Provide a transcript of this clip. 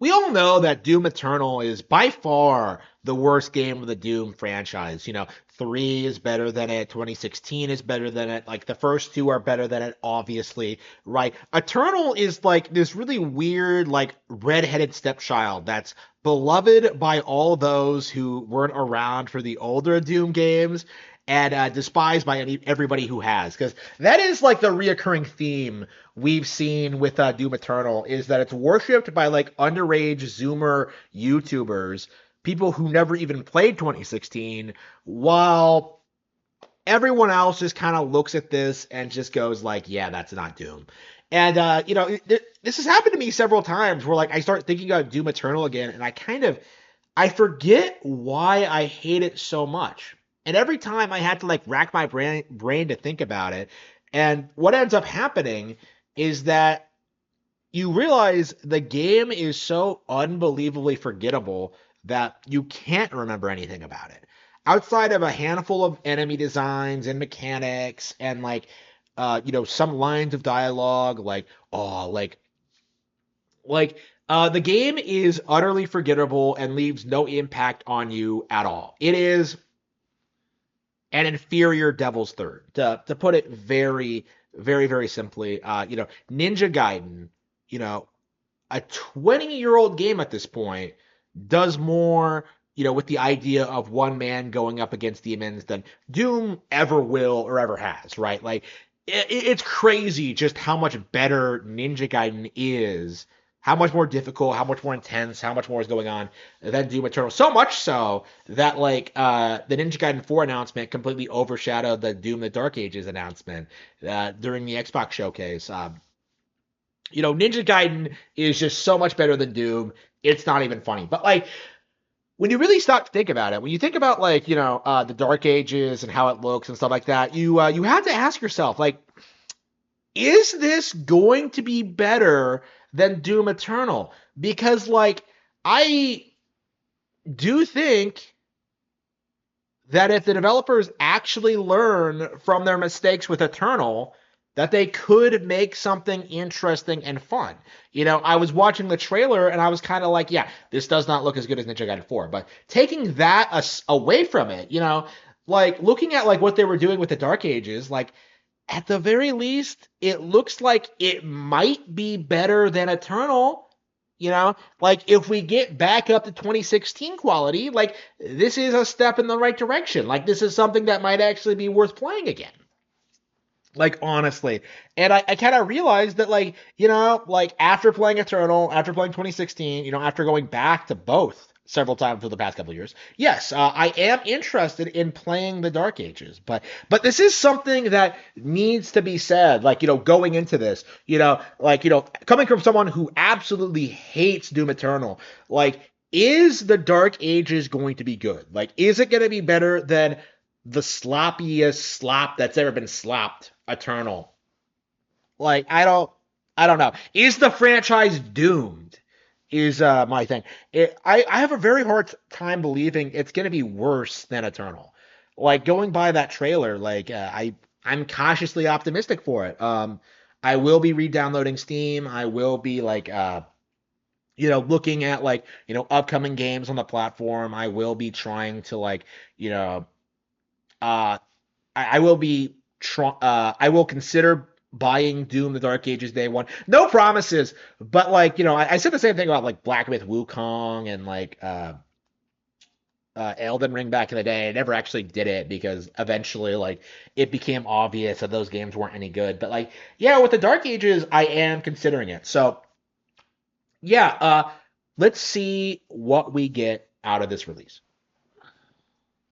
We all know that Doom Eternal is by far the worst game of the Doom franchise. 3 is better than it, 2016 is better than it, like the first two are better than it, obviously, right? Eternal is like this really weird, like red-headed stepchild that's beloved by all those who weren't around for the older Doom games and despised by everybody who has, because that is like the reoccurring theme we've seen with Doom Eternal is that it's worshipped by like underage Zoomer YouTubers, people who never even played 2016, while everyone else just kind of looks at this and just goes like, yeah, that's not Doom. And this has happened to me several times where like I start thinking about Doom Eternal again, and I forget why I hate it so much. And every time I had to like rack my brain to think about it. And what ends up happening is that you realize the game is so unbelievably forgettable that you can't remember anything about it. Outside of a handful of enemy designs and mechanics and like some lines of dialogue, like oh the game is utterly forgettable and leaves no impact on you at all. It is an inferior Devil's Third, to put it very, very, very simply. Ninja Gaiden, you know, a 20-year-old game at this point does more, with the idea of one man going up against demons than Doom ever will or ever has, right? Like, it's crazy just how much better Ninja Gaiden is, how much more difficult, how much more intense, how much more is going on than Doom Eternal. So much so that like the Ninja Gaiden 4 announcement completely overshadowed the Doom the Dark Ages announcement during the Xbox showcase. Ninja Gaiden is just so much better than Doom. It's not even funny. But like when you really stop to think about it, when you think about like the Dark Ages and how it looks and stuff like that, you have to ask yourself like, is this going to be better than Doom Eternal? Because like I do think that if the developers actually learn from their mistakes with Eternal, that they could make something interesting and fun. I was watching the trailer and I was kind of like, yeah, this does not look as good as Ninja Gaiden 4. But taking that away from it, like looking at like what they were doing with the Dark Ages, like at the very least, it looks like it might be better than Eternal. Like if we get back up to 2016 quality, like this is a step in the right direction. Like this is something that might actually be worth playing again. Like honestly. And I kind of realized that like after playing Eternal, after playing 2016, after going back to both several times for the past couple of years, yes, I am interested in playing the Dark Ages. But this is something that needs to be said. Like going into this, coming from someone who absolutely hates Doom Eternal, like is the Dark Ages going to be good? Like is it going to be better than the sloppiest slop that's ever been slopped, Eternal? Like I don't know. Is the franchise doomed? Is my thing. I have a very hard time believing it's gonna be worse than Eternal. Like going by that trailer, like I'm cautiously optimistic for it. I will be re-downloading Steam. I will be like looking at like upcoming games on the platform. I will be trying to like you know uh I will be I will consider buying Doom the Dark Ages day one. No promises, but like, I said the same thing about like Black Myth Wukong and like Elden Ring back in the day. I never actually did it because eventually like it became obvious that those games weren't any good. But like, yeah, with the Dark Ages, I am considering it. So yeah, let's see what we get out of this release.